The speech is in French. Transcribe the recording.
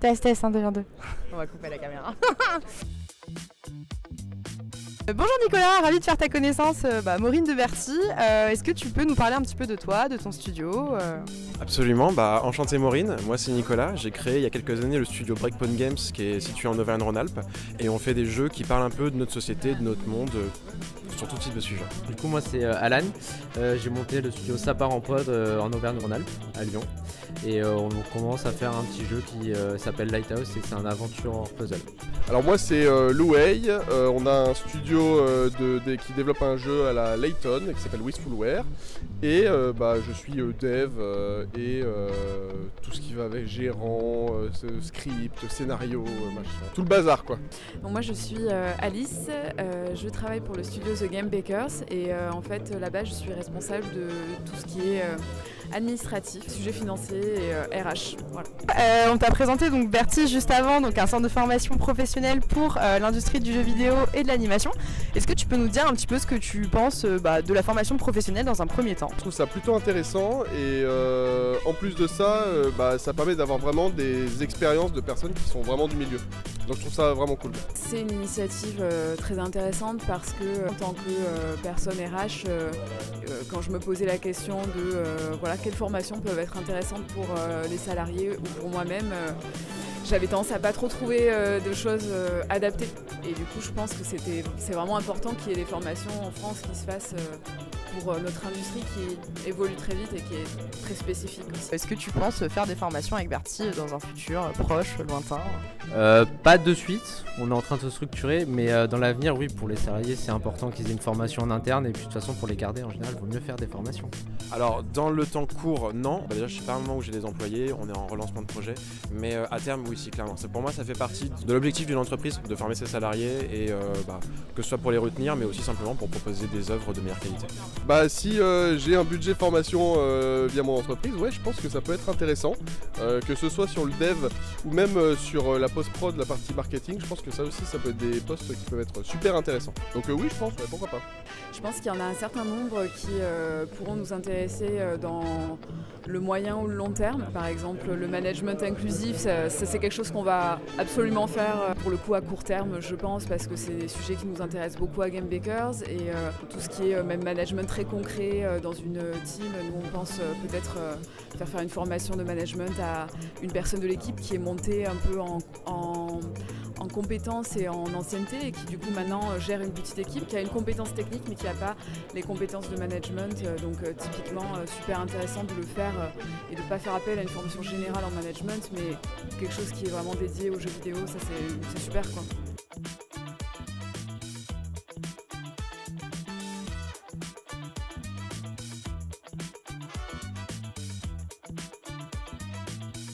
Test, test, 1, 2, 1, 2. On va couper la caméra. Bonjour Nicolas, ravi de faire ta connaissance, Maureen de Berti. Est-ce que tu peux nous parler un petit peu de toi, de ton studio Absolument, enchanté Maureen, moi c'est Nicolas, j'ai créé il y a quelques années le studio Breakpoint Games qui est situé en Auvergne-Rhône-Alpes et on fait des jeux qui parlent un peu de notre société, de notre monde, sur tout type de sujet. Du coup moi c'est Alan, j'ai monté le studio Sapar en Pod en Auvergne-Rhône-Alpes à Lyon et on commence à faire un petit jeu qui s'appelle Lighthouse et c'est un aventure puzzle. Alors moi c'est Lou Wei, on a un studio qui développe un jeu à la Layton qui s'appelle Wistfulware et je suis dev et tout ce qui va avec gérant, script, scénario, machin, tout le bazar quoi. Donc moi je suis Alice, je travaille pour le studio The Game Bakers et en fait là-bas je suis responsable de tout ce qui est administratif, sujet financier et RH. Voilà. On t'a présenté donc Berti juste avant, donc un centre de formation professionnelle pour l'industrie du jeu vidéo et de l'animation. Est-ce que tu peux nous dire un petit peu ce que tu penses de la formation professionnelle dans un premier temps? Je trouve ça plutôt intéressant et en plus de ça, ça permet d'avoir vraiment des expériences de personnes qui sont vraiment du milieu. Donc je trouve ça vraiment cool. C'est une initiative très intéressante parce que en tant que personne RH, quand je me posais la question de quelles formations peuvent être intéressantes pour les salariés ou pour moi-même, j'avais tendance à pas trop trouver de choses adaptées. Et du coup je pense que c'est vraiment important qu'il y ait des formations en France qui se fassent pour notre industrie qui évolue très vite et qui est très spécifique aussi. Est-ce que tu penses faire des formations avec Berti dans un futur proche, lointain? Pas de suite, on est en train de se structurer, mais dans l'avenir, oui, pour les salariés, c'est important qu'ils aient une formation en interne et puis de toute façon, pour les garder, en général, il vaut mieux faire des formations. Alors, dans le temps court, non. Déjà, je sais pas vraiment où j'ai des employés, on est en relancement de projet, mais à terme, oui, si, clairement. Pour moi, ça fait partie de l'objectif d'une entreprise, de former ses salariés et que ce soit pour les retenir, mais aussi simplement pour proposer des œuvres de meilleure qualité. Si j'ai un budget formation via mon entreprise, ouais, je pense que ça peut être intéressant, que ce soit sur le dev ou même sur la post-prod, la partie marketing, je pense que ça aussi, ça peut être des postes qui peuvent être super intéressants. Donc oui, je pense, ouais, pourquoi pas. Je pense qu'il y en a un certain nombre qui pourront nous intéresser dans le moyen ou le long terme. Par exemple, le management inclusif, ça c'est quelque chose qu'on va absolument faire pour le coup à court terme, je pense, parce que c'est des sujets qui nous intéressent beaucoup à Game Bakers et tout ce qui est même management très concret dans une team. Nous, on pense peut-être faire une formation de management à une personne de l'équipe qui est montée un peu en compétences et en ancienneté et qui du coup maintenant gère une petite équipe qui a une compétence technique mais qui n'a pas les compétences de management. Donc typiquement super intéressant de le faire et de ne pas faire appel à une formation générale en management mais quelque chose qui est vraiment dédié aux jeux vidéo, ça c'est super quoi.